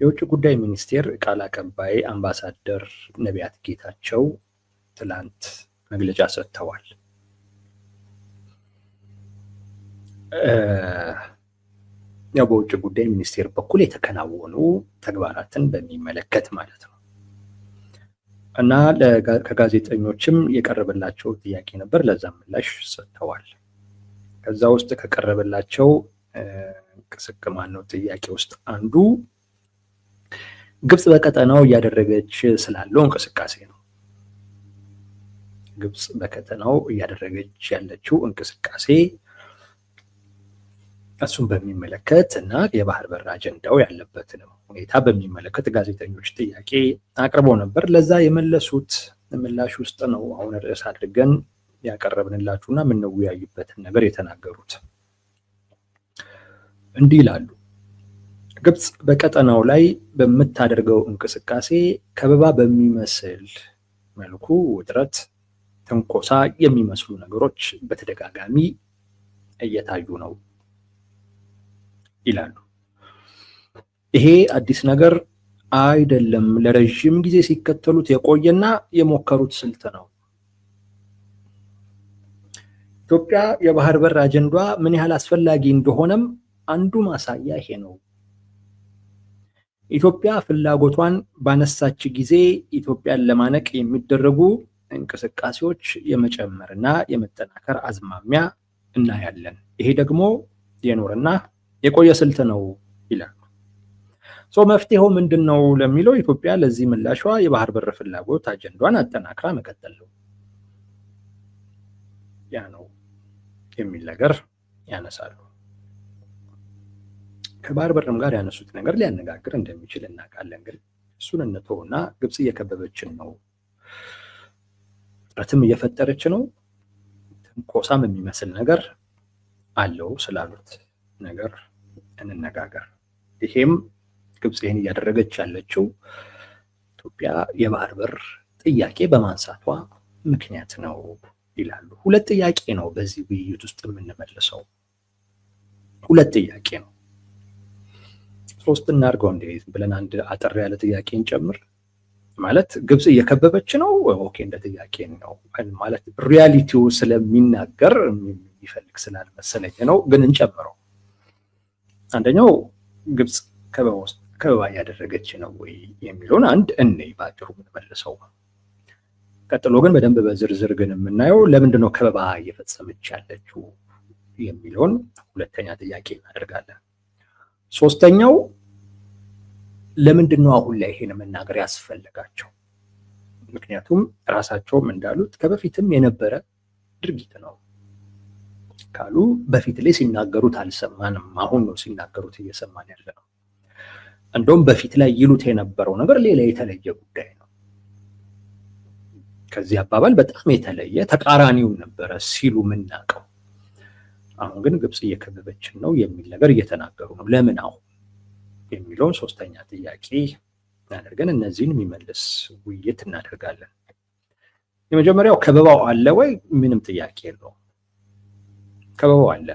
የውጭ ጉዳይ ሚኒስቴር ቃል አቀባይ አምባሳደር ነቢያት ጌታቸው ትላንት መግለጫ ሰጥተዋል። ያው በውጭ ጉዳይ ሚኒስቴር በኩል የተከናወኑ ተግባራትን በሚመለከት ማለት ነው እና ከጋዜጠኞችም የቀረበላቸው ጥያቄ ነበር፣ ለዛ ምላሽ ሰጥተዋል። ከዛ ውስጥ ከቀረበላቸው ጥያቄ ውስጥ አንዱ ግብጽ በቀጠናው እያደረገች ስላለው እንቅስቃሴ ነው። ግብጽ በቀጠናው እያደረገች ያለችው እንቅስቃሴ እሱን በሚመለከት እና የባህር በር አጀንዳው ያለበትን ሁኔታ በሚመለከት ጋዜጠኞች ጥያቄ አቅርበው ነበር። ለዛ የመለሱት ምላሽ ውስጥ ነው አሁን ርዕስ አድርገን ያቀረብንላችሁና የምንወያይበትን ነገር የተናገሩት። እንዲህ ይላሉ። ግብጽ በቀጠናው ላይ በምታደርገው እንቅስቃሴ ከበባ በሚመስል መልኩ ውጥረት፣ ትንኮሳ የሚመስሉ ነገሮች በተደጋጋሚ እየታዩ ነው ይላሉ። ይሄ አዲስ ነገር አይደለም፣ ለረጅም ጊዜ ሲከተሉት የቆየና የሞከሩት ስልት ነው። ኢትዮጵያ የባህር በር አጀንዳ ምን ያህል አስፈላጊ እንደሆነም አንዱ ማሳያ ይሄ ነው። ኢትዮጵያ ፍላጎቷን ባነሳች ጊዜ ኢትዮጵያን ለማነቅ የሚደረጉ እንቅስቃሴዎች የመጨመርና የመጠናከር አዝማሚያ እናያለን። ይሄ ደግሞ የኖርና የቆየ ስልት ነው ይላሉ። መፍትሄው ምንድን ነው ለሚለው ኢትዮጵያ ለዚህ ምላሿ የባህር በር ፍላጎት አጀንዳዋን አጠናክራ መቀጠል ነው። ያ ነው የሚል ነገር ያነሳሉ። ከባህር በርም ጋር ያነሱት ነገር ሊያነጋግር እንደሚችል እናውቃለን። ግን እሱን እንተውና ግብጽ እየከበበችን ነው፣ ጥረትም እየፈጠረች ነው፣ ትንኮሳም የሚመስል ነገር አለው ስላሉት ነገር እንነጋገር። ይሄም ግብጽ ይህን እያደረገች ያለችው ኢትዮጵያ የባህር በር ጥያቄ በማንሳቷ ምክንያት ነው ይላሉ። ሁለት ጥያቄ ነው በዚህ ውይይት ውስጥ የምንመልሰው፣ ሁለት ጥያቄ ነው። ሶስት እናድርገው እንዴ ብለን አንድ አጠር ያለ ጥያቄ እንጨምር። ማለት ግብጽ እየከበበች ነው፣ ኦኬ፣ እንደ ጥያቄ ነው ማለት ሪያሊቲው ስለሚናገር የሚፈልግ ስላልመሰለኝ ነው፣ ግን እንጨምረው። አንደኛው ግብጽ ከበባ እያደረገች ነው ወይ የሚለውን አንድ እኔ ባጭሩ የምንመልሰው። ቀጥሎ ግን በደንብ በዝርዝር ግን የምናየው ለምንድነው ከበባ እየፈጸመች ያለችው የሚለውን ሁለተኛ ጥያቄ እናደርጋለን። ሶስተኛው ለምንድነው አሁን ላይ ይሄን መናገር ያስፈልጋቸው? ምክንያቱም ራሳቸውም እንዳሉት ከበፊትም የነበረ ድርጊት ነው ካሉ በፊት ላይ ሲናገሩት አልሰማንም፣ አሁን ነው ሲናገሩት እየሰማን ያለ ነው። እንደውም በፊት ላይ ይሉት የነበረው ነገር ሌላ የተለየ ጉዳይ ነው። ከዚህ አባባል በጣም የተለየ ተቃራኒውን ነበረ ሲሉ ምናቀው። አሁን ግን ግብጽ እየከበበችን ነው የሚል ነገር እየተናገሩ ነው። ለምን አሁን የሚለውን ሶስተኛ ጥያቄ አድርገን እነዚህን የሚመልስ ውይይት እናደርጋለን። የመጀመሪያው ከበባው አለ ወይ? ምንም ጥያቄ የለውም። ከበባው አለ።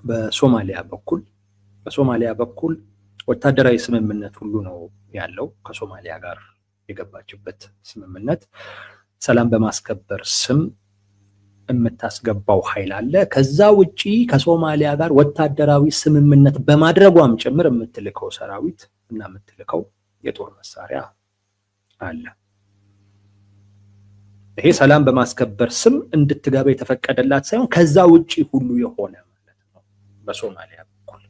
በሶማሊያ በኩል ወታደራዊ ስምምነት ሁሉ ነው ያለው። ከሶማሊያ ጋር የገባችበት ስምምነት ሰላም በማስከበር ስም የምታስገባው ኃይል አለ። ከዛ ውጪ ከሶማሊያ ጋር ወታደራዊ ስምምነት በማድረጓም ጭምር የምትልከው ሰራዊት እና የምትልከው የጦር መሳሪያ አለ። ይሄ ሰላም በማስከበር ስም እንድትገባ የተፈቀደላት ሳይሆን ከዛ ውጪ ሁሉ የሆነ ማለት ነው በሶማሊያ በኩል።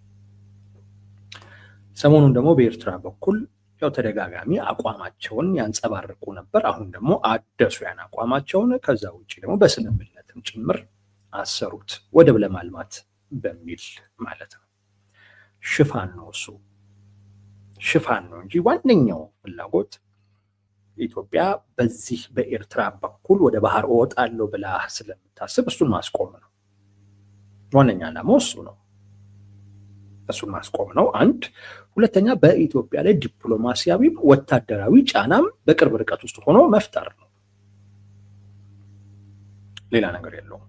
ሰሞኑን ደግሞ በኤርትራ በኩል ያው ተደጋጋሚ አቋማቸውን ያንጸባርቁ ነበር። አሁን ደግሞ አደሱ ያን አቋማቸውን። ከዛ ውጪ ደግሞ በስምምነትም ጭምር አሰሩት፣ ወደብ ለማልማት በሚል ማለት ነው። ሽፋን ነው እሱ፣ ሽፋን ነው እንጂ ዋነኛው ፍላጎት ኢትዮጵያ በዚህ በኤርትራ በኩል ወደ ባህር እወጣለሁ ብላ ስለምታስብ እሱን ማስቆም ነው። ዋነኛ ዓላማው እሱ ነው፣ እሱን ማስቆም ነው። አንድ ሁለተኛ በኢትዮጵያ ላይ ዲፕሎማሲያዊም ወታደራዊ ጫናም በቅርብ ርቀት ውስጥ ሆኖ መፍጠር ነው። ሌላ ነገር የለውም።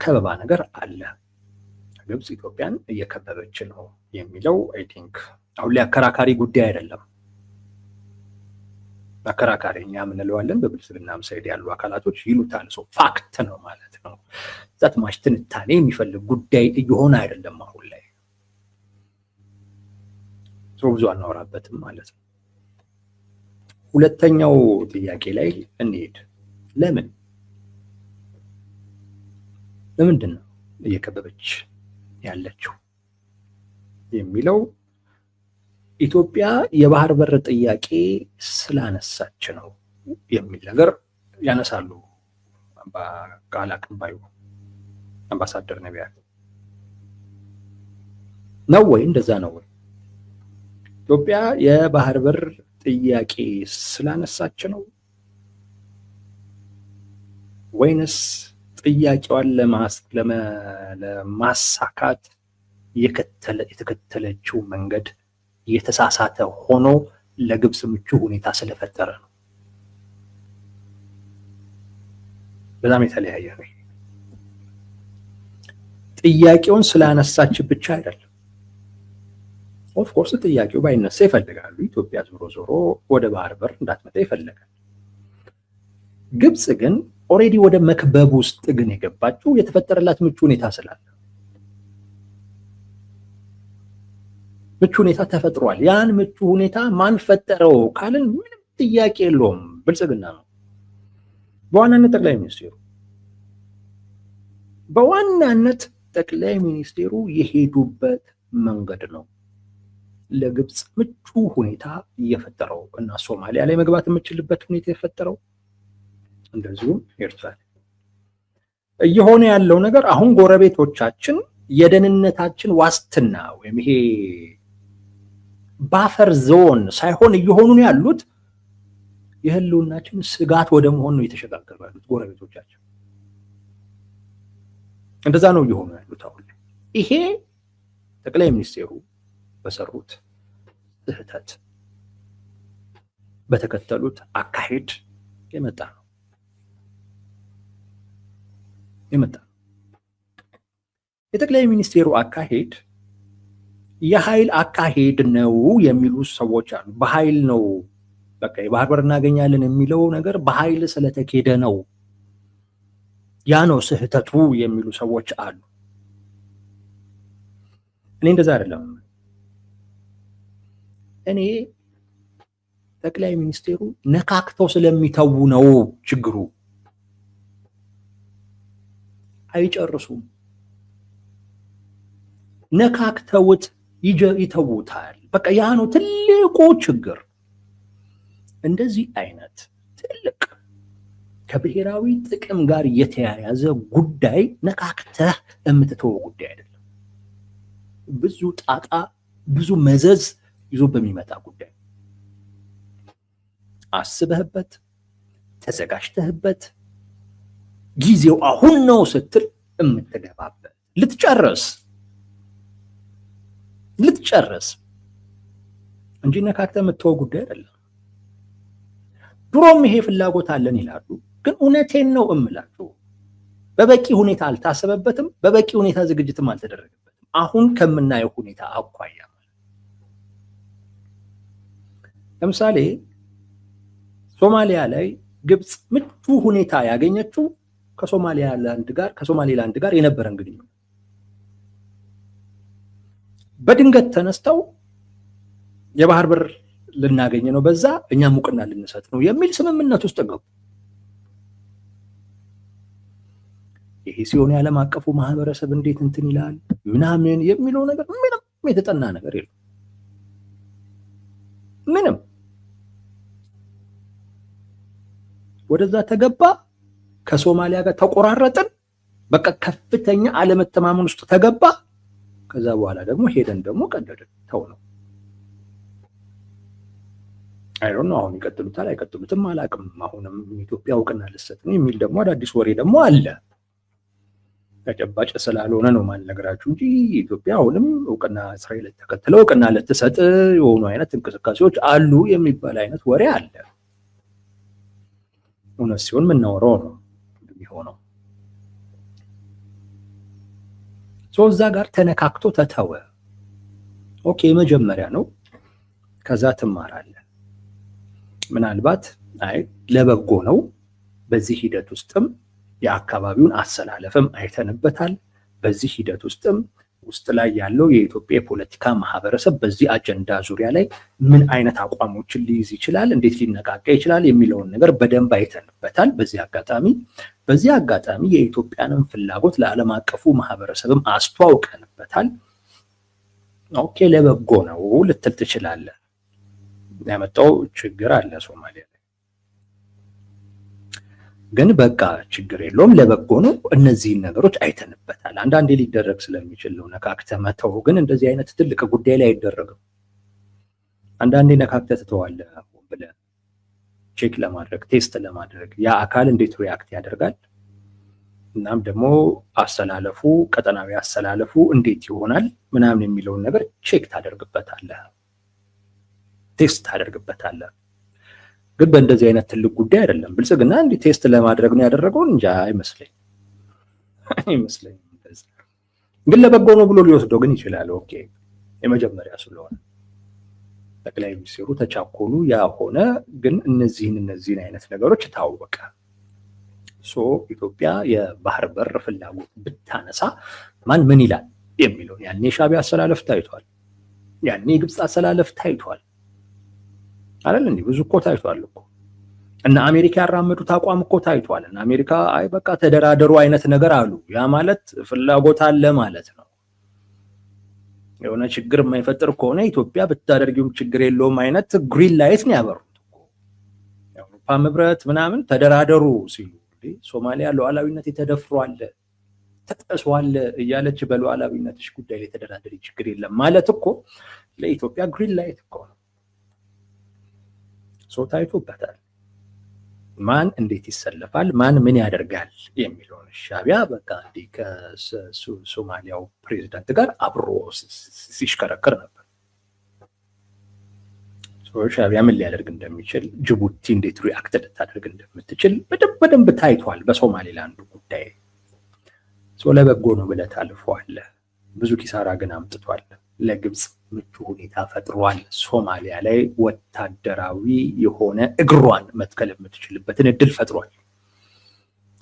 ከበባ ነገር አለ። ግብጽ ኢትዮጵያን እየከበበች ነው የሚለው አይ ቲንክ አሁን ላይ አከራካሪ ጉዳይ አይደለም። አከራካሪ እኛ ምንለዋለን፣ በብልጽግናም ሳይድ ያሉ አካላቶች ይሉታል። ፋክት ነው ማለት ነው። ዛት ማሽ ትንታኔ የሚፈልግ ጉዳይ እየሆነ አይደለም አሁን ላይ። ብዙ አናወራበትም ማለት ነው። ሁለተኛው ጥያቄ ላይ እንሄድ። ለምንድን ነው እየከበበች ያለችው የሚለው ኢትዮጵያ የባህር በር ጥያቄ ስላነሳች ነው የሚል ነገር ያነሳሉ ቃል አቀባዩ አምባሳደር ነቢያት። ነው ወይ? እንደዛ ነው ወይ? ኢትዮጵያ የባህር በር ጥያቄ ስላነሳች ነው ወይንስ ጥያቄዋን ለማሳካት የተከተለችው መንገድ የተሳሳተ ሆኖ ለግብጽ ምቹ ሁኔታ ስለፈጠረ ነው? በጣም የተለያየ ነው። ጥያቄውን ስላነሳች ብቻ አይደለም። ኦፍኮርስ ጥያቄው ባይነሳ ይፈልጋሉ። ኢትዮጵያ ዞሮ ወደ ባህር በር እንዳትመጣ ይፈልጋል። ግብጽ ግን ኦሬዲ ወደ መክበብ ውስጥ ግን የገባችው የተፈጠረላት ምቹ ሁኔታ ስላለ፣ ምቹ ሁኔታ ተፈጥሯል። ያን ምቹ ሁኔታ ማን ፈጠረው ካልን ምንም ጥያቄ የለውም፣ ብልጽግና ነው። በዋናነት ጠቅላይ ሚኒስቴሩ የሄዱበት መንገድ ነው ለግብጽ ምቹ ሁኔታ እየፈጠረው እና ሶማሊያ ላይ መግባት የምችልበት ሁኔታ የፈጠረው፣ እንደዚሁም ኤርትራ እየሆነ ያለው ነገር አሁን ጎረቤቶቻችን የደህንነታችን ዋስትና ወይም ይሄ ባፈር ዞን ሳይሆን እየሆኑ ነው ያሉት የህልውናችን ስጋት ወደ መሆን ነው የተሸጋገሩ ያሉት ጎረቤቶቻችን። እንደዛ ነው እየሆኑ ያሉት አሁን። ይሄ ጠቅላይ ሚኒስቴሩ በሰሩት ስህተት በተከተሉት አካሄድ የመጣ ነው። የጠቅላይ ሚኒስቴሩ አካሄድ የኃይል አካሄድ ነው የሚሉ ሰዎች አሉ። በኃይል ነው በቃ የባህር በር እናገኛለን የሚለው ነገር በኃይል ስለተኬደ ነው፣ ያ ነው ስህተቱ የሚሉ ሰዎች አሉ። እኔ እንደዛ አይደለም። እኔ ጠቅላይ ሚኒስቴሩ ነካክተው ስለሚተዉ ነው ችግሩ። አይጨርሱም። ነካክተውት ይተውታል። በቃ ያ ነው ትልቁ ችግር። እንደዚህ አይነት ትልቅ ከብሔራዊ ጥቅም ጋር የተያያዘ ጉዳይ ነካክተህ የምትተወው ጉዳይ አይደለም። ብዙ ጣጣ፣ ብዙ መዘዝ ይዞ በሚመጣ ጉዳይ አስበህበት ተዘጋጅተህበት ጊዜው አሁን ነው ስትል የምትገባበት ልትጨርስ እንጂ ነካክተህ የምትተወው ጉዳይ አይደለም። ድሮም ይሄ ፍላጎት አለን ይላሉ፣ ግን እውነቴን ነው እምላችሁ በበቂ ሁኔታ አልታሰበበትም፣ በበቂ ሁኔታ ዝግጅትም አልተደረገበትም። አሁን ከምናየው ሁኔታ አኳያ ለምሳሌ ሶማሊያ ላይ ግብጽ ምቹ ሁኔታ ያገኘችው ከሶማሌላንድ ጋር የነበረን ግንኙነት በድንገት ተነስተው የባህር በር ልናገኝ ነው፣ በዛ እኛም እውቅና ልንሰጥ ነው የሚል ስምምነት ውስጥ ገቡ። ይሄ ሲሆን የዓለም አቀፉ ማህበረሰብ እንዴት እንትን ይላል ምናምን የሚለው ነገር ምንም የተጠና ነገር የለም። ምንም ወደዛ ተገባ፣ ከሶማሊያ ጋር ተቆራረጥን፣ በቃ ከፍተኛ አለመተማመን ውስጥ ተገባ። ከዛ በኋላ ደግሞ ሄደን ደግሞ ቀደድን፣ ተው ነው አይሮን ነው። አሁን ይቀጥሉታል አይቀጥሉትም አላውቅም። አሁንም ኢትዮጵያ እውቅና ልትሰጥ ነው የሚል ደግሞ አዳዲስ ወሬ ደግሞ አለ። ተጨባጭ ስላልሆነ ነው ማልነግራችሁ እንጂ ኢትዮጵያ አሁንም እውቅና እስራኤል ተከትለው እውቅና ልትሰጥ የሆኑ አይነት እንቅስቃሴዎች አሉ የሚባል አይነት ወሬ አለ። እውነት ሲሆን የምናወራው ነው የሚሆነው። እዛ ጋር ተነካክቶ ተተወ። ኦኬ የመጀመሪያ ነው። ከዛ ትማራለህ። ምናልባት አይ ለበጎ ነው። በዚህ ሂደት ውስጥም የአካባቢውን አሰላለፍም አይተንበታል። በዚህ ሂደት ውስጥም ውስጥ ላይ ያለው የኢትዮጵያ የፖለቲካ ማህበረሰብ በዚህ አጀንዳ ዙሪያ ላይ ምን አይነት አቋሞችን ሊይዝ ይችላል፣ እንዴት ሊነቃቃ ይችላል የሚለውን ነገር በደንብ አይተንበታል። በዚህ አጋጣሚ የኢትዮጵያንም ፍላጎት ለዓለም አቀፉ ማህበረሰብም አስተዋውቀንበታል። ኦኬ ለበጎ ነው ልትል ትችላለህ። ያመጣው ችግር አለ ሶማሊያ ላይ፣ ግን በቃ ችግር የለውም ለበጎ ነው። እነዚህን ነገሮች አይተንበታል። አንዳንዴ ሊደረግ ስለሚችል ነው ነካክተህ መተው። ግን እንደዚህ አይነት ትልቅ ጉዳይ ላይ አይደረግም። አንዳንዴ ነካክተህ ትተዋለህ ብለህ ቼክ ለማድረግ ቴስት ለማድረግ ያ አካል እንዴት ሪያክት ያደርጋል፣ እናም ደግሞ አሰላለፉ ቀጠናዊ አሰላለፉ እንዴት ይሆናል ምናምን የሚለውን ነገር ቼክ ታደርግበታለህ፣ ቴስት ታደርግበታለህ። ግን በእንደዚህ አይነት ትልቅ ጉዳይ አይደለም። ብልጽግና እንዲህ ቴስት ለማድረግ ነው ያደረገው እንጂ አይመስለኝም። ግን ለበጎ ነው ብሎ ሊወስደው ግን ይችላል። ኦኬ የመጀመሪያ ስለሆነ ጠቅላይ ሚኒስትሩ ተቻኮሉ ያሆነ፣ ግን እነዚህን አይነት ነገሮች ታወቀ። ኢትዮጵያ የባህር በር ፍላጎት ብታነሳ ማን ምን ይላል የሚለውን ያኔ ሻዕቢያ አሰላለፍ ታይቷል፣ ያኔ የግብፅ አሰላለፍ ታይቷል አይደል? እንዴ ብዙ እኮ ታይቷል እኮ። እና አሜሪካ ያራመዱት አቋም እኮ ታይቷል። እና አሜሪካ አይ በቃ ተደራደሩ አይነት ነገር አሉ። ያ ማለት ፍላጎት አለ ማለት ነው። የሆነ ችግር የማይፈጥር ከሆነ ኢትዮጵያ ብታደርጊውም ችግር የለውም አይነት ግሪን ላይት ነው ያበሩት እኮ። የአውሮፓ ህብረት ምናምን ተደራደሩ ሲሉ ሶማሊያ ሉዓላዊነት ተደፍሯል ተጠቅሷል እያለች በሉዓላዊነትሽ ጉዳይ ላይ ተደራደሪ ችግር የለም ማለት እኮ ለኢትዮጵያ ግሪን ላይት እኮ ነው። ታይቶበታል። ማን እንዴት ይሰለፋል፣ ማን ምን ያደርጋል የሚለውን ሻዕቢያ በቃ እንዲህ ከሶማሊያው ፕሬዚዳንት ጋር አብሮ ሲሽከረከር ነበር። ሻዕቢያ ምን ሊያደርግ እንደሚችል፣ ጅቡቲ እንዴት ሪአክት ልታደርግ እንደምትችል በደንብ ታይቷል በሶማሌላንዱ ጉዳይ። ለበጎ ነው ብለህ ታልፈዋለህ። ብዙ ኪሳራ ግን አምጥቷል። ለግብፅ ምቹ ሁኔታ ፈጥሯል። ሶማሊያ ላይ ወታደራዊ የሆነ እግሯን መትከል የምትችልበትን እድል ፈጥሯል።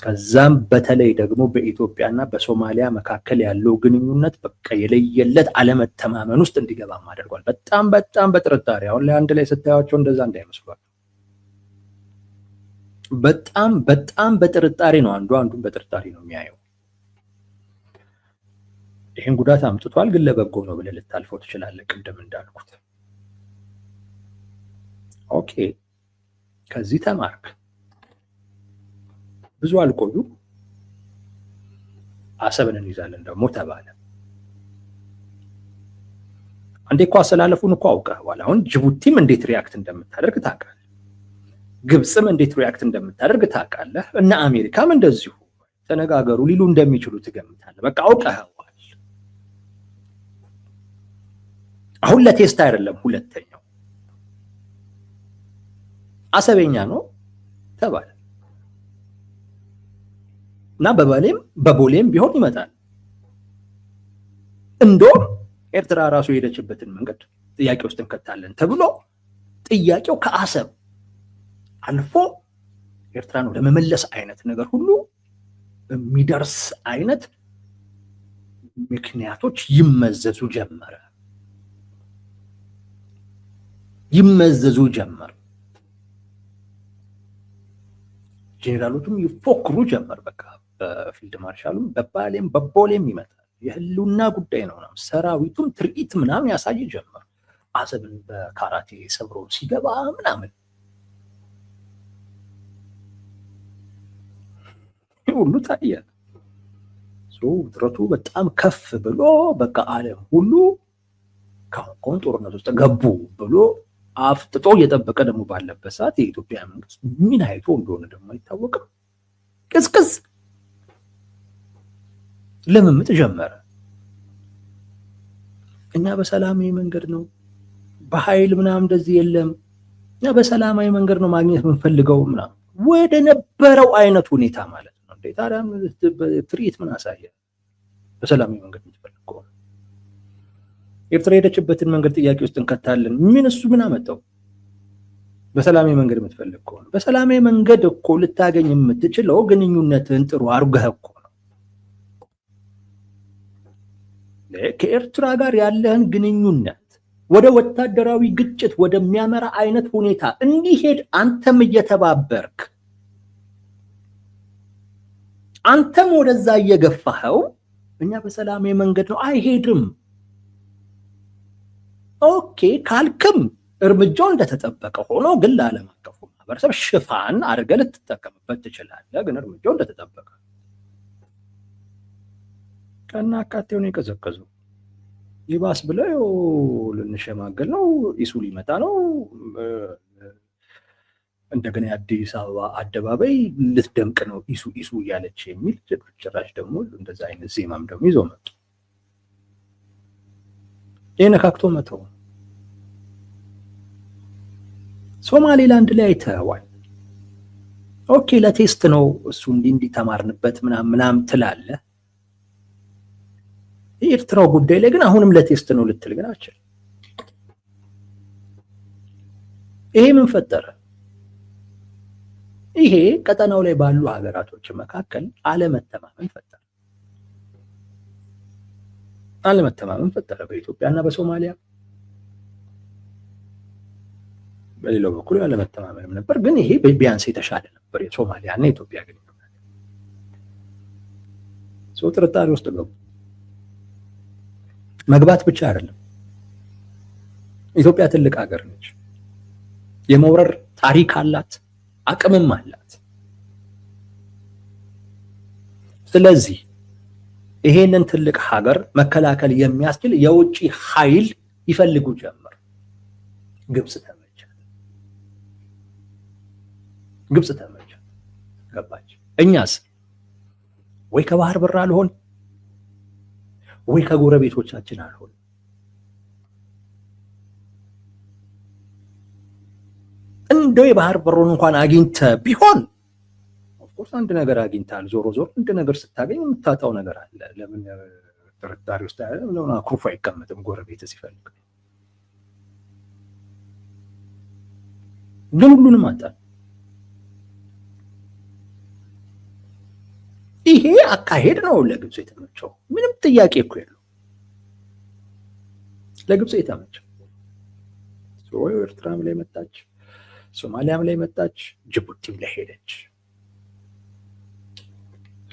ከዛም በተለይ ደግሞ በኢትዮጵያና በሶማሊያ መካከል ያለው ግንኙነት በቃ የለየለት አለመተማመን ውስጥ እንዲገባም አድርጓል። በጣም በጥርጣሬ አሁን ላይ አንድ ላይ ስታያቸው እንደዛ እንዳይመስሏል። በጣም በጥርጣሬ ነው አንዱን በጥርጣሬ ነው የሚያየው። ይህን ጉዳት አምጥቷል። ግን ለበጎ ነው ብለህ ልታልፈው ትችላለህ። ቅድም እንዳልኩት ኦኬ ከዚህ ተማርክ። ብዙ አልቆዩ አሰብን እንይዛለን ደግሞ ተባለ። አንዴ እኮ አሰላለፉን እኮ አውቀዋል። አሁን ጅቡቲም እንዴት ሪያክት እንደምታደርግ ታውቃለህ፣ ግብፅም እንዴት ሪያክት እንደምታደርግ ታውቃለህ፣ እና አሜሪካም እንደዚሁ ተነጋገሩ ሊሉ እንደሚችሉ ትገምታለህ። በቃ አውቀዋል። አሁን ለቴስት አይደለም። ሁለተኛው አሰበኛ ነው ተባለ እና በቦሌም ቢሆን ይመጣል። እንደውም ኤርትራ ራሱ የሄደችበትን መንገድ ጥያቄ ውስጥ እንከታለን ተብሎ ጥያቄው ከአሰብ አልፎ ኤርትራን ወደ መመለስ አይነት ነገር ሁሉ የሚደርስ አይነት ምክንያቶች ይመዘዙ ጀመረ። ጄኔራሎቹም ይፎክሩ ጀመር። በቃ በፊልድ ማርሻሉም በቦሌም ይመጣል። የህልውና ጉዳይ ነው። ሰራዊቱም ትርኢት ምናምን ያሳይ ጀመር። አሰብን በካራቴ ሰብሮ ሲገባ ምናምን ሁሉ ታየ። ውጥረቱ በጣም ከፍ ብሎ በቃ ዓለም ሁሉ ካሁን ጦርነት ውስጥ ገቡ ብሎ አፍጥጦ እየጠበቀ ደግሞ ባለበት ሰዓት የኢትዮጵያ መንግስት ምን አይቶ እንደሆነ ደግሞ አይታወቅም፣ ቅዝቅዝ ልምምጥ ጀመረ። እኛ በሰላማዊ መንገድ ነው በኃይል ምናምን እንደዚህ የለም፣ እኛ በሰላማዊ መንገድ ነው ማግኘት የምንፈልገው ምናምን ወደ ነበረው አይነት ሁኔታ ማለት ነው። እንዴ ታዲያ ትርኢት ምን አሳየ? በሰላማዊ መንገድ የምትፈልግ ከሆነ ኤርትራ የሄደችበትን መንገድ ጥያቄ ውስጥ እንከታለን። እሱ ምን አመጣው? በሰላማዊ መንገድ የምትፈልግ ከሆነ በሰላማዊ መንገድ እኮ ልታገኝ የምትችለው ግንኙነትን ጥሩ አድርገህ እኮ ነው። ከኤርትራ ጋር ያለህን ግንኙነት ወደ ወታደራዊ ግጭት ወደሚያመራ አይነት ሁኔታ እንዲሄድ አንተም እየተባበርክ አንተም ወደዛ እየገፋኸው፣ እኛ በሰላማዊ መንገድ ነው አይሄድም። ኦኬ ካልክም እርምጃው እንደተጠበቀ ሆኖ ግን ለዓለም አቀፉ ማህበረሰብ ሽፋን አድርገህ ልትጠቀምበት ትችላለህ። ግን እርምጃው እንደተጠበቀ ቀና አካቴውን የቀዘቀዙ ይባስ ብለው ልንሸማገል ነው፣ ኢሱ ሊመጣ ነው፣ እንደገና የአዲስ አበባ አደባባይ ልትደምቅ ነው ኢሱ ኢሱ እያለች የሚል ጭራሽ ደግሞ እንደዛ አይነት ዜማም ደግሞ ይዞ መጡ። ይህ ነካክቶ መተው። ሶማሌላንድ ላይ አይተዋል። ኦኬ ለቴስት ነው እሱ እንዲህ ተማርንበት ምናምን ትላለህ። የኤርትራው ጉዳይ ላይ ግን አሁንም ለቴስት ነው ልትል ግን አችል። ይሄ ምን ፈጠረ? ይሄ ቀጠናው ላይ ባሉ ሀገራቶች መካከል አለመተማመን ፈጠረ። በኢትዮጵያና በሶማሊያ በሌላው በኩል አለመተማመንም ነበር። ግን ይሄ ቢያንስ የተሻለ ነበር። የሶማሊያና የኢትዮጵያ ግንኙነት ሰው ጥርጣሬ ውስጥ ገቡ። መግባት ብቻ አይደለም፣ ኢትዮጵያ ትልቅ ሀገር ነች። የመውረር ታሪክ አላት፣ አቅምም አላት። ስለዚህ ይሄንን ትልቅ ሀገር መከላከል የሚያስችል የውጭ ኃይል ይፈልጉ ጀመር። ግብጽ ተመቻት፣ ገባች። እኛስ ወይ ከባህር በር አልሆን ወይ ከጎረቤቶቻችን አልሆን። እንደው የባህር በሩን እንኳን አግኝተ ቢሆን ኦፍኮርስ አንድ ነገር አግኝታል። ዞሮ አንድ ነገር ስታገኝ የምታጣው ነገር አለ። ለምን ጥርጣሬ ውስጥ ያለ ለምን አኩርፎ አይቀመጥም? ጎረቤት ሲፈልግ ግን ሁሉንም አጣል። ይሄ አካሄድ ነው ለግብጽ የተመቸው። ምንም ጥያቄ እኮ የለው። ለግብጽ የተመቸው ኤርትራም ላይ መጣች፣ ሶማሊያም ላይ መጣች፣ ጅቡቲም ላይ ሄደች።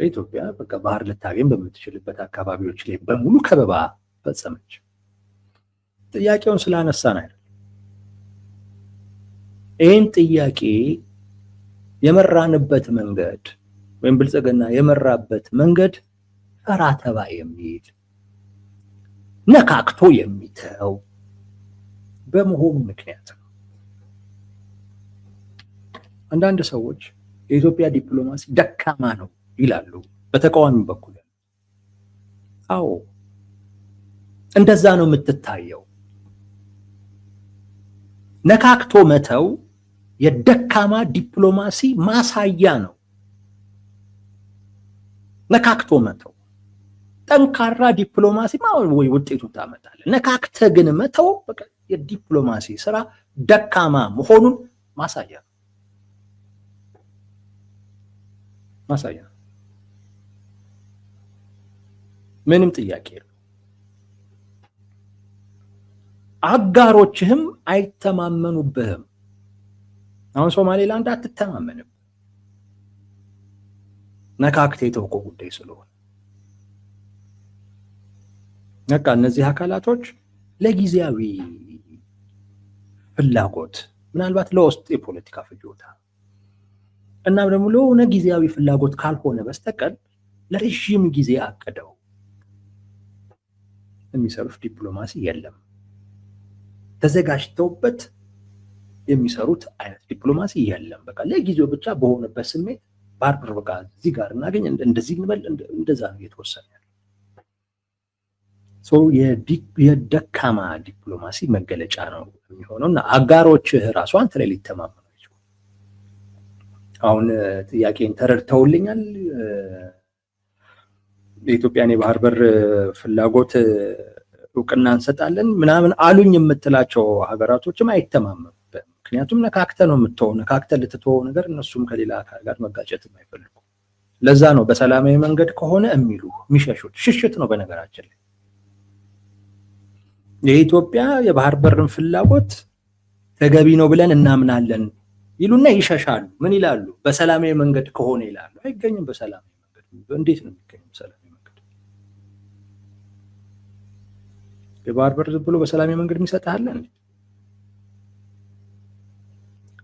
ኢትዮጵያ በቃ ባህር ልታገኝ በምትችልበት አካባቢዎች ላይ በሙሉ ከበባ ፈጸመች። ጥያቄውን ስላነሳን አይደል። ይህን ጥያቄ የመራንበት መንገድ ወይም ብልጽግና የመራበት መንገድ ፈራ ተባ የሚል ነካክቶ የሚተው በመሆኑ ምክንያት ነው። አንዳንድ ሰዎች የኢትዮጵያ ዲፕሎማሲ ደካማ ነው ይላሉ፣ በተቃዋሚ በኩል። አዎ እንደዛ ነው የምትታየው። ነካክቶ መተው የደካማ ዲፕሎማሲ ማሳያ ነው። ነካክቶ መተው ጠንካራ ዲፕሎማሲ ወይ ውጤቱን ታመጣለ። ነካክተ ግን መተው በቃ የዲፕሎማሲ ስራ ደካማ መሆኑን ማሳያ ነው። ምንም ጥያቄ የለው። አጋሮችህም አይተማመኑብህም። አሁን ሶማሌላንድ አትተማመንም፣ ነካክተ የተውቆ ጉዳይ ስለሆነ። በቃ እነዚህ አካላቶች ለጊዜያዊ ፍላጎት፣ ምናልባት ለውስጥ የፖለቲካ ፍጆታ እና ደግሞ ለሆነ ጊዜያዊ ፍላጎት ካልሆነ በስተቀር ለረጅም ጊዜ አቅደው የሚሰሩት ዲፕሎማሲ የለም። ተዘጋጅተውበት የሚሰሩት አይነት ዲፕሎማሲ የለም። በቃ ለጊዜው ብቻ በሆነበት ስሜት ባርበር በቃ እዚህ ጋር እናገኝ እንደዚህ እንበል፣ እንደዛ ነው የተወሰነ ያለው። የደካማ ዲፕሎማሲ መገለጫ ነው የሚሆነው እና አጋሮችህ ራሱ አንተ ላይ ሊተማመኑ አይችሉም። አሁን ጥያቄን ተረድተውልኛል። የኢትዮጵያን የባህር በር ፍላጎት እውቅና እንሰጣለን ምናምን አሉኝ የምትላቸው ሀገራቶችም አይተማመኑበትም። ምክንያቱም ነካክተ ነው የምትተወው። ነካክተ ልትተወው ነገር እነሱም ከሌላ አካል ጋር መጋጨት የማይፈልጉ። ለዛ ነው በሰላማዊ መንገድ ከሆነ የሚሉ የሚሸሹት። ሽሽት ነው በነገራችን ላይ። የኢትዮጵያ የባህር በርን ፍላጎት ተገቢ ነው ብለን እናምናለን ይሉና ይሸሻሉ። ምን ይላሉ? በሰላማዊ መንገድ ከሆነ ይላሉ። አይገኝም በሰላማዊ መንገድ። እንዴት ነው የሚገኘው በሰላማዊ መንገድ? የባህር በር ብሎ በሰላማዊ መንገድ የሚሰጥህ እንዴ?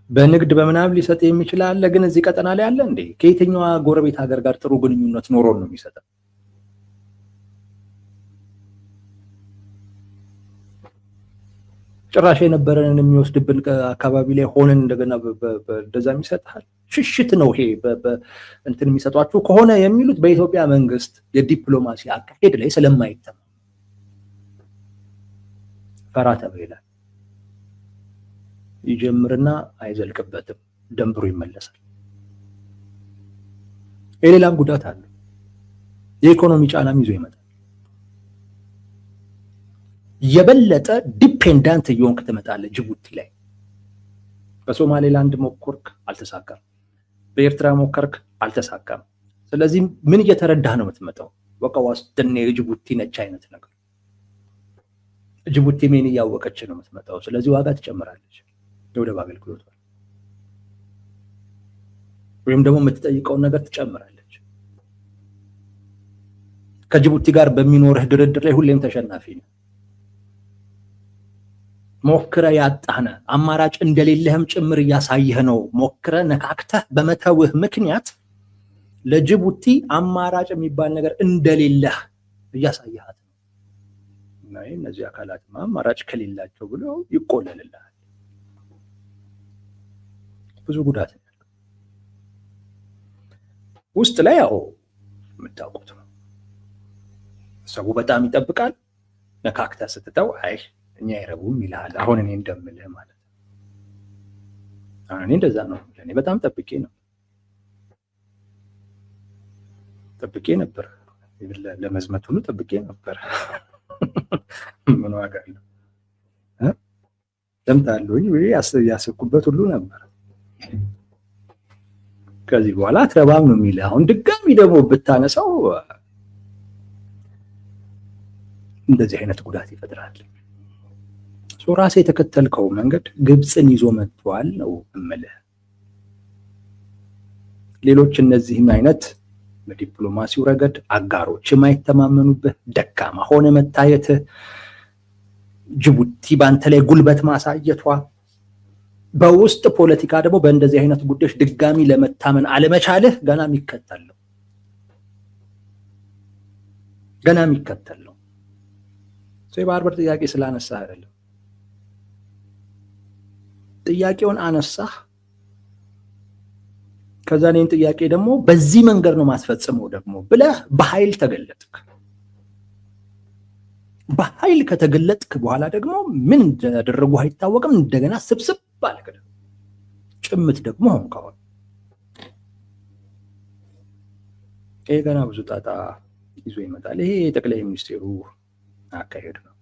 በንግድ በምናምን ሊሰጥ የሚችል አለ፣ ግን እዚህ ቀጠና ላይ አለ እንዴ? ከየትኛዋ ጎረቤት ሀገር ጋር ጥሩ ግንኙነት ኖሮን ነው የሚሰጠው? ጭራሽ የነበረንን የሚወስድብን አካባቢ ላይ ሆነን እንደገና እንደዛ የሚሰጥሃል። ሽሽት ነው ይሄ። እንትን የሚሰጧችሁ ከሆነ የሚሉት በኢትዮጵያ መንግስት የዲፕሎማሲ አካሄድ ላይ ስለማይተማ ፈራ ተባ ይላል። ይጀምርና አይዘልቅበትም፣ ደንብሮ ይመለሳል። የሌላም ጉዳት አለ። የኢኮኖሚ ጫናም ይዞ ይመጣል። የበለጠ ዲፔንዳንት እየሆንክ ትመጣለህ። ጅቡቲ ላይ በሶማሌላንድ ሞከርክ፣ አልተሳካም። በኤርትራ ሞከርክ፣ አልተሳካም። ስለዚህ ምን እየተረዳህ ነው የምትመጣው? በቃ ዋስትና የጅቡቲ ነች አይነት ነገር። ጅቡቲ ምን እያወቀች ነው የምትመጣው? ስለዚህ ዋጋ ትጨምራለች የወደብ አገልግሎት፣ ወይም ደግሞ የምትጠይቀውን ነገር ትጨምራለች። ከጅቡቲ ጋር በሚኖርህ ድርድር ላይ ሁሌም ተሸናፊ ነው። ሞክረ ያጣህነ አማራጭ እንደሌለህም ጭምር እያሳየህ ነው። ሞክረ ነካክተህ በመተውህ ምክንያት ለጅቡቲ አማራጭ የሚባል ነገር እንደሌለህ እያሳየሃት ነው። እና እነዚህ አካላት አማራጭ ከሌላቸው ብሎ ይቆለልልሃል። ብዙ ጉዳት ነው ውስጥ ላይ። ያው የምታውቁት ነው። ሰው በጣም ይጠብቃል። ነካክተህ ስትተው አይ እኛ አይረቡም ይልሃል። አሁን እኔ እንደምልህ ማለት ነው። አሁን እኔ እንደዛ ነው። እኔ በጣም ጠብቄ ነበር። ለመዝመት ሁሉ ጠብቄ ነበር። ምን ዋጋ አለው? ደምታለሁኝ ወይ ያስኩበት ሁሉ ነበር። ከዚህ በኋላ አትረባም ነው የሚልህ። አሁን ድጋሚ ደግሞ ብታነሳው እንደዚህ አይነት ጉዳት ይፈጥራል። ራሴ የተከተልከው መንገድ ግብፅን ይዞ መጥቷል ነው እምልህ። ሌሎች እነዚህም አይነት በዲፕሎማሲው ረገድ አጋሮች የማይተማመኑብህ ደካማ ሆነ መታየትህ፣ ጅቡቲ ባንተ ላይ ጉልበት ማሳየቷ፣ በውስጥ ፖለቲካ ደግሞ በእንደዚህ አይነት ጉዳዮች ድጋሚ ለመታመን አለመቻልህ ገና የሚከተል ነው። የባህር በር ጥያቄ ስላነሳህ አይደለም። ጥያቄውን አነሳህ፣ ከዛ እኔን ጥያቄ ደግሞ በዚህ መንገድ ነው ማስፈጽመው ደግሞ ብለህ በኃይል ተገለጥክ። በኃይል ከተገለጥክ በኋላ ደግሞ ምን እንዳደረጉ አይታወቅም። እንደገና ስብስብ ባለከ ጭምት ደግሞ ሆንከዋል። ይሄ ገና ብዙ ጣጣ ይዞ ይመጣል። ይሄ የጠቅላይ ሚኒስቴሩ አካሄድ ነው።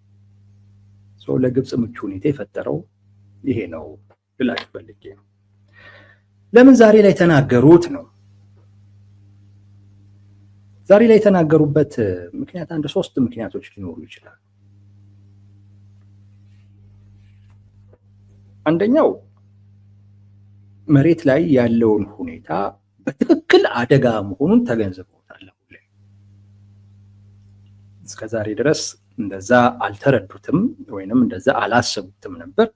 ለግብፅ ምቹ ሁኔታ የፈጠረው ይሄ ነው ልላችሁ ፈልጌ ነው። ለምን ዛሬ ላይ ተናገሩት ነው። ዛሬ ላይ የተናገሩበት ምክንያት አንድ 3 ምክንያቶች ሊኖሩ ይችላል። አንደኛው መሬት ላይ ያለውን ሁኔታ በትክክል አደጋ መሆኑን ተገንዝበውታል። እስከዛሬ ድረስ እንደዛ አልተረዱትም ወይንም እንደዛ አላሰቡትም ነበር።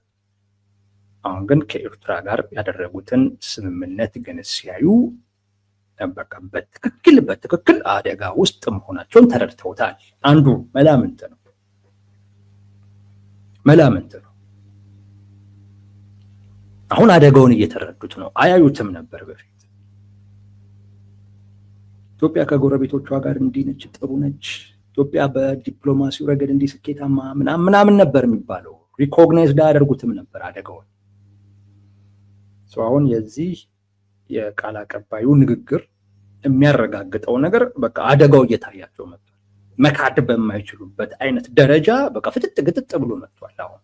አሁን ግን ከኤርትራ ጋር ያደረጉትን ስምምነት ግን ሲያዩ በቃ በትክክል አደጋ ውስጥ መሆናቸውን ተረድተውታል። አንዱ መላምንት ነው። አሁን አደጋውን እየተረዱት ነው። አያዩትም ነበር በፊት። ኢትዮጵያ ከጎረቤቶቿ ጋር እንዲህ ነች፣ ጥሩ ነች፣ ኢትዮጵያ በዲፕሎማሲው ረገድ እንዲህ ስኬታማ ምናምን ነበር የሚባለው። ሪኮግናይዝድ አያደርጉትም ነበር አደጋውን። አሁን የዚህ የቃል አቀባዩ ንግግር የሚያረጋግጠው ነገር በቃ አደጋው እየታያቸው መጥቷል። መካድ በማይችሉበት አይነት ደረጃ በቃ ፍጥጥ ግጥጥ ብሎ መጥቷል። አሁን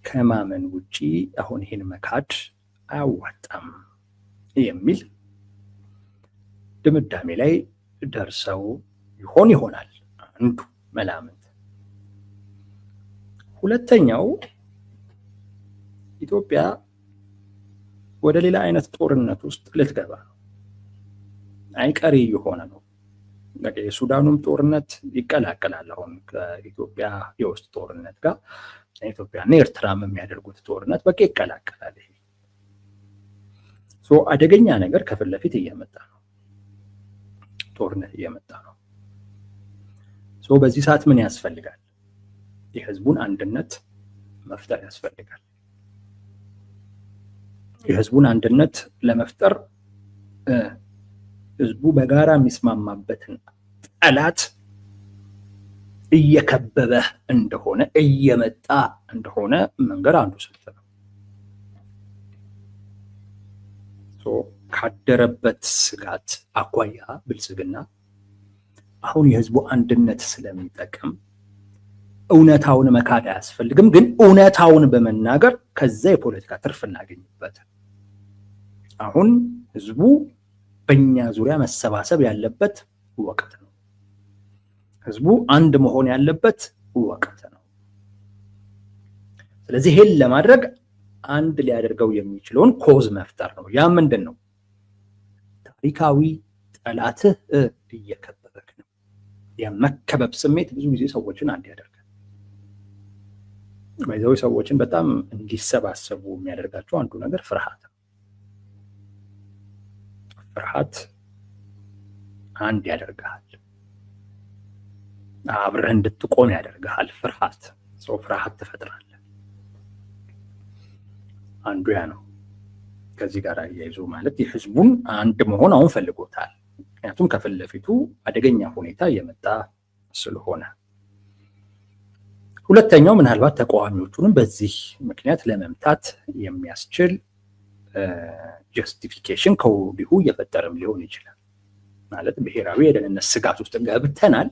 ከማመን ውጪ አሁን ይሄን መካድ አያዋጣም የሚል ድምዳሜ ላይ ደርሰው ይሆናል አንዱ መላምት። ሁለተኛው ኢትዮጵያ ወደ ሌላ አይነት ጦርነት ውስጥ ልትገባ ነው፣ አይቀሬ የሆነ ነው። የሱዳኑም ጦርነት ይቀላቀላል አሁን ከኢትዮጵያ የውስጥ ጦርነት ጋር። ኢትዮጵያና ኤርትራም የሚያደርጉት ጦርነት በቃ ይቀላቀላል። ይሄ አደገኛ ነገር ከፊት ለፊት እየመጣ ነው፣ ጦርነት እየመጣ ነው። በዚህ ሰዓት ምን ያስፈልጋል? የህዝቡን አንድነት መፍጠር ያስፈልጋል። የህዝቡን አንድነት ለመፍጠር ህዝቡ በጋራ የሚስማማበትን ጠላት እየከበበ እንደሆነ እየመጣ እንደሆነ መንገድ አንዱ ስልት ነው። ካደረበት ስጋት አኳያ ብልጽግና አሁን የህዝቡ አንድነት ስለሚጠቅም እውነታውን መካድ አያስፈልግም፣ ግን እውነታውን በመናገር ከዛ የፖለቲካ ትርፍ እናገኝበት። አሁን ህዝቡ በእኛ ዙሪያ መሰባሰብ ያለበት ወቅት ነው። ህዝቡ አንድ መሆን ያለበት ወቅት ነው። ስለዚህ ይሄን ለማድረግ አንድ ሊያደርገው የሚችለውን ኮዝ መፍጠር ነው። ያ ምንድን ነው? ታሪካዊ ጠላትህ እየከበበክ ነው። የመከበብ ስሜት ብዙ ጊዜ ሰዎችን አንድ ያደርጋል። ባይዘው ሰዎችን በጣም እንዲሰባሰቡ የሚያደርጋቸው አንዱ ነገር ፍርሃት ነው። ፍርሃት አንድ ያደርግሃል፣ አብረህ እንድትቆም ያደርግሃል። ፍርሃት ትፈጥራለህ። አንዱ ያ ነው። ከዚህ ጋር አያይዞ ማለት የህዝቡን አንድ መሆን አሁን ፈልጎታል። ምክንያቱም ከፊት ለፊቱ አደገኛ ሁኔታ እየመጣ ስለሆነ። ሁለተኛው ምናልባት ተቃዋሚዎቹንም በዚህ ምክንያት ለመምታት የሚያስችል ጀስቲፊኬሽን ከወዲሁ እየፈጠረም ሊሆን ይችላል። ማለት ብሔራዊ የደህንነት ስጋት ውስጥ ገብተናል፣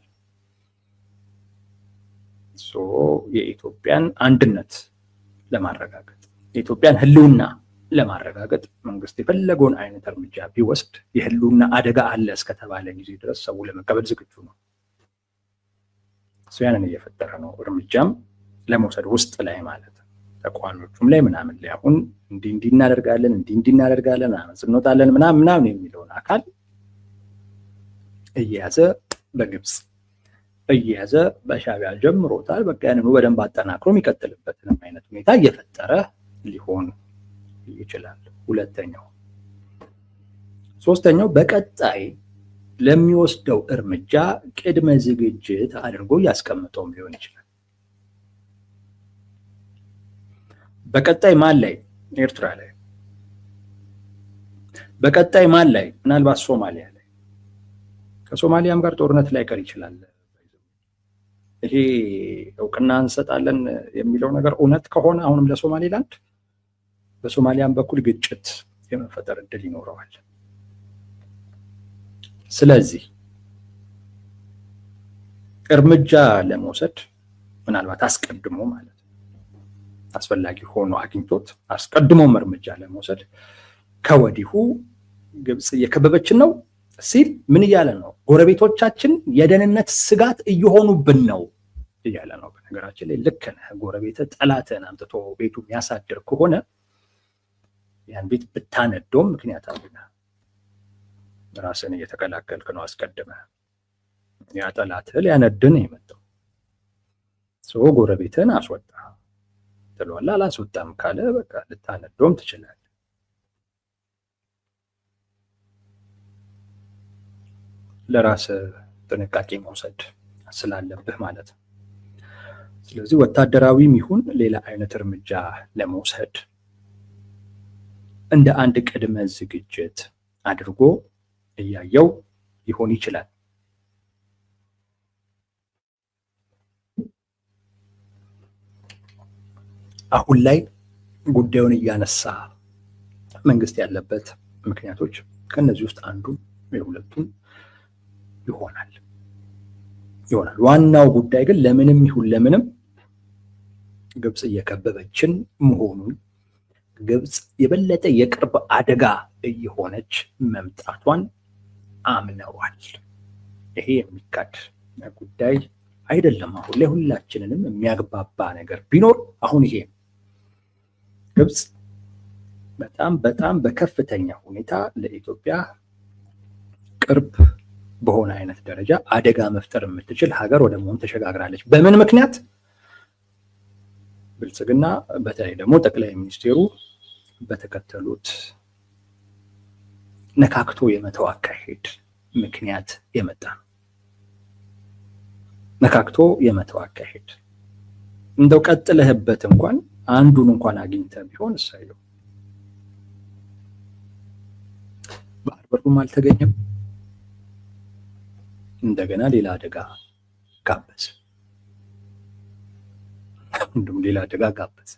የኢትዮጵያን አንድነት ለማረጋገጥ የኢትዮጵያን ህልውና ለማረጋገጥ መንግስት የፈለገውን አይነት እርምጃ ቢወስድ የህልውና አደጋ አለ እስከተባለ ጊዜ ድረስ ሰው ለመቀበል ዝግጁ ነው። ያንን እየፈጠረ ነው እርምጃም ለመውሰድ ውስጥ ላይ ማለት ተቋሚዎቹም ላይ ምናምን ላይ አሁን እንዲህ እናደርጋለን እንዲህ እናደርጋለን ምናምን እንወጣለን ምናምን የሚለውን አካል እየያዘ በግብጽ እየያዘ በሻዕቢያ ጀምሮታል። በቃ ያንኑ በደንብ አጠናክሮ የሚቀጥልበትን አይነት ሁኔታ እየፈጠረ ሊሆን ይችላል። ሁለተኛው። ሶስተኛው በቀጣይ ለሚወስደው እርምጃ ቅድመ ዝግጅት አድርጎ ያስቀምጠውም ሊሆን ይችላል። በቀጣይ ማን ላይ? ኤርትራ ላይ። በቀጣይ ማን ላይ? ምናልባት ሶማሊያ ላይ። ከሶማሊያም ጋር ጦርነት ላይ ቀር ይችላል። ይሄ እውቅና እንሰጣለን የሚለው ነገር እውነት ከሆነ አሁንም ለሶማሌላንድ በሶማሊያም በኩል ግጭት የመፈጠር እድል ይኖረዋል። ስለዚህ እርምጃ ለመውሰድ ምናልባት አስቀድሞ ማለት አስፈላጊ ሆኖ አግኝቶት አስቀድሞም እርምጃ ለመውሰድ ከወዲሁ ግብጽ እየከበበችን ነው ሲል ምን እያለ ነው? ጎረቤቶቻችን የደህንነት ስጋት እየሆኑብን ነው እያለ ነው። በነገራችን ላይ ልክ ነህ። ጎረቤት ጠላትን አምጥቶ ቤቱ የሚያሳድር ከሆነ ያን ቤት ብታነዶም ምክንያት አለና ራስን እየተከላከልክ ነው። አስቀድመህ ያ ጠላትህ ሊያነድን የመጣው ጎረቤትን አስወጣ ትለዋለህ። አላስወጣም ካለ በቃ ልታነዶም ትችላለህ። ለራስ ጥንቃቄ መውሰድ ስላለብህ ማለት ነው። ስለዚህ ወታደራዊም ይሁን ሌላ አይነት እርምጃ ለመውሰድ እንደ አንድ ቅድመ ዝግጅት አድርጎ እያየው ሊሆን ይችላል። አሁን ላይ ጉዳዩን እያነሳ መንግስት ያለበት ምክንያቶች ከነዚህ ውስጥ አንዱን የሁለቱን ይሆናል። ዋናው ጉዳይ ግን ለምንም ይሁን ለምንም ግብፅ እየከበበችን መሆኑን፣ ግብፅ የበለጠ የቅርብ አደጋ እየሆነች መምጣቷን አምነዋል። ይሄ የሚካድ ጉዳይ አይደለም። አሁን ላይ ሁላችንንም የሚያግባባ ነገር ቢኖር አሁን ይሄ ግብፅ በጣም በከፍተኛ ሁኔታ ለኢትዮጵያ ቅርብ በሆነ አይነት ደረጃ አደጋ መፍጠር የምትችል ሀገር ወደ መሆን ተሸጋግራለች። በምን ምክንያት? ብልጽግና በተለይ ደግሞ ጠቅላይ ሚኒስቴሩ በተከተሉት ነካክቶ የመተው አካሄድ ምክንያት የመጣ ነው። ነካክቶ የመተው አካሄድ እንደው ቀጥለህበት እንኳን አንዱን እንኳን አግኝተ ቢሆን እሳየው። ባህር በሩም አልተገኘም። እንደገና ሌላ አደጋ ጋበዝ። ሌላ አደጋ ጋበዝ።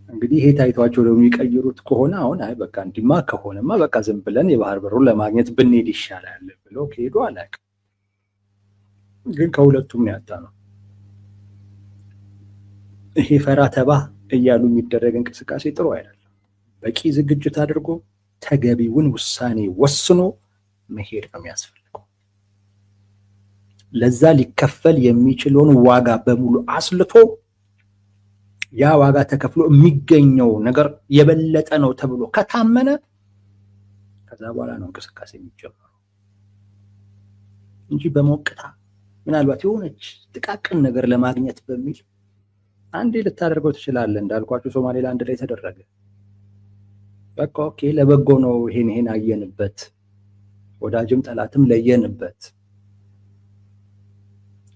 እንግዲህ ይሄ ታይቷቸው ደግሞ የሚቀይሩት ከሆነ አሁን አይ በቃ እንዲማ ከሆነማ በቃ ዝም ብለን የባህር በሩን ለማግኘት ብንሄድ ይሻላል ብሎ ከሄዱ አላውቅም። ግን ከሁለቱም ያጣ ነው። ይሄ ፈራ ተባ እያሉ የሚደረግ እንቅስቃሴ ጥሩ አይደለም። በቂ ዝግጅት አድርጎ ተገቢውን ውሳኔ ወስኖ መሄድ ነው የሚያስፈልገው። ለዛ ሊከፈል የሚችለውን ዋጋ በሙሉ አስልቶ ያ ዋጋ ተከፍሎ የሚገኘው ነገር የበለጠ ነው ተብሎ ከታመነ ከዛ በኋላ ነው እንቅስቃሴ የሚጀምረው እንጂ በሞቅታ ምናልባት የሆነች ጥቃቅን ነገር ለማግኘት በሚል አንዴ ልታደርገው ትችላለህ። እንዳልኳችሁ ሶማሌላንድ ላይ ተደረገ። በቃ ኦኬ ለበጎ ነው፣ ይሄን አየንበት፣ ወዳጅም ጠላትም ለየንበት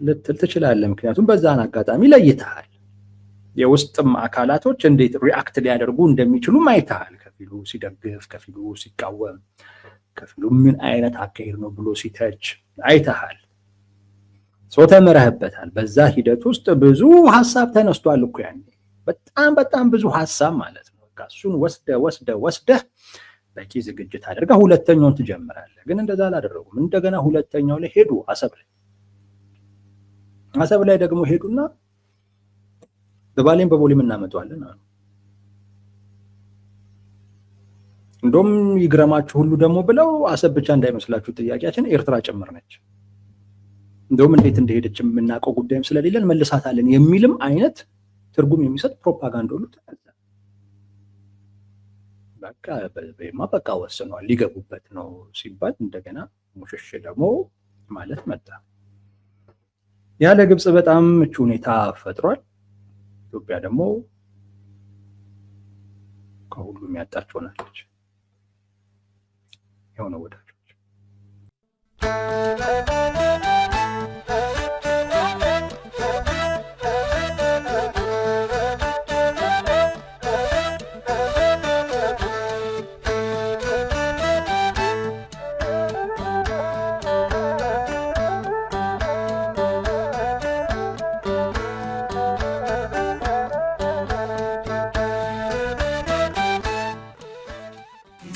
ልትል ትችላለህ። ምክንያቱም በዛን አጋጣሚ ለይተሃል። የውስጥም አካላቶች እንዴት ሪአክት ሊያደርጉ እንደሚችሉ አይተሃል። ከፊሉ ሲደግፍ፣ ከፊሉ ሲቃወም፣ ከፊሉ ምን አይነት አካሄድ ነው ብሎ ሲተች አይተሃል። ሰው ተመረህበታል። በዛ ሂደት ውስጥ ብዙ ሀሳብ ተነስቷል እኮ ያኔ በጣም ብዙ ሀሳብ ማለት ነው። እሱን ወስደህ በቂ ዝግጅት አድርገህ ሁለተኛውን ትጀምራለህ። ግን እንደዛ አላደረጉም። እንደገና ሁለተኛው ላይ ሄዱ። አሰብ ላይ ደግሞ ሄዱና በባሌም በቦሌም እናመጣዋለን አሉ። እንደውም ይግረማችሁ ሁሉ ደግሞ ብለው አሰብ ብቻ እንዳይመስላችሁ ጥያቄያችን ኤርትራ ጭምር ነች። እንደውም እንዴት እንደሄደች የምናውቀው ጉዳይም ስለሌለን መልሳታለን የሚልም አይነት ትርጉም የሚሰጥ ፕሮፓጋንዳ ሁሉ ተነዛ። በቃ ወስኗል ሊገቡበት ነው ሲባል እንደገና ሙሽሽ ደግሞ ማለት መጣ። ያለ ግብፅ በጣም ምቹ ሁኔታ ፈጥሯል። ኢትዮጵያ ደግሞ ከሁሉም ያጣች ሆናለች። የሆነ ወዳጆች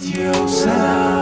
Yo,